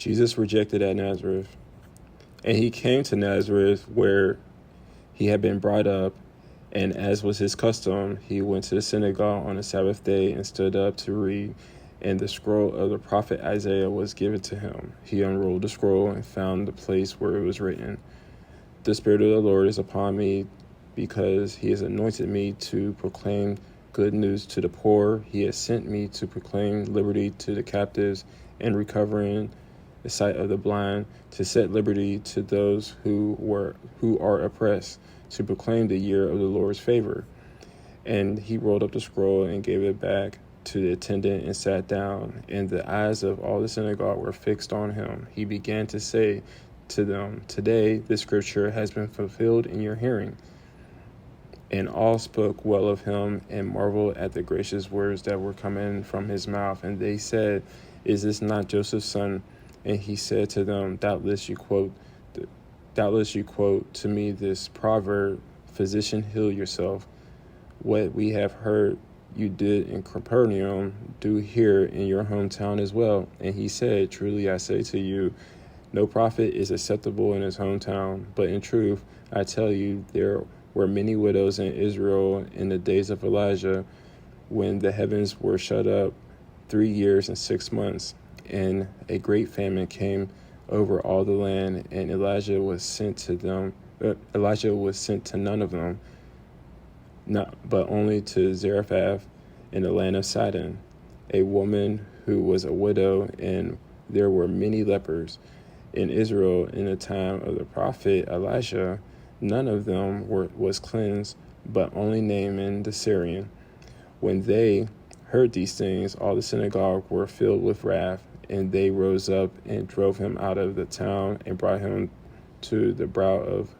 Jesus rejected at Nazareth. And he came to Nazareth, where he had been brought up, and as was his custom, he went to the synagogue on the Sabbath day and stood up to read. And the scroll of the prophet Isaiah was given to him. He unrolled the scroll and found the place where it was written, "The Spirit of the Lord is upon me, because he has anointed me to proclaim good news to the poor. He has sent me to proclaim liberty to the captives and recovering the sight of the blind, to set liberty to those who are oppressed, to proclaim the year of the Lord's favor." And he rolled up the scroll and gave it back to the attendant and sat down. And the eyes of all the synagogue were fixed on him. He began to say to them, "Today this scripture has been fulfilled in your hearing." And all spoke well of him and marveled at the gracious words that were coming from his mouth. And they said, "Is this not Joseph's son?" And he said to them, Doubtless you quote to me this proverb, 'Physician, heal yourself. What we have heard you did in Capernaum, do here in your hometown as well." And he said, "Truly I say to you, no prophet is acceptable in his hometown. But in truth, I tell you, there were many widows in Israel in the days of Elijah, when the heavens were shut up 3 years and 6 months, and a great famine came over all the land, and Elijah was sent to none of them, but only to Zarephath in the land of Sidon, a woman who was a widow, and there were many lepers in Israel in the time of the prophet Elisha. None of them was cleansed, but only Naaman the Syrian. When they heard these things, all the synagogue were filled with wrath, and they rose up and drove him out of the town and brought him to the brow of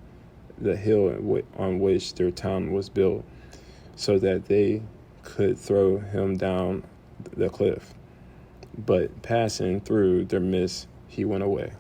the hill on which their town was built, so that they could throw him down the cliff. But passing through their midst, he went away.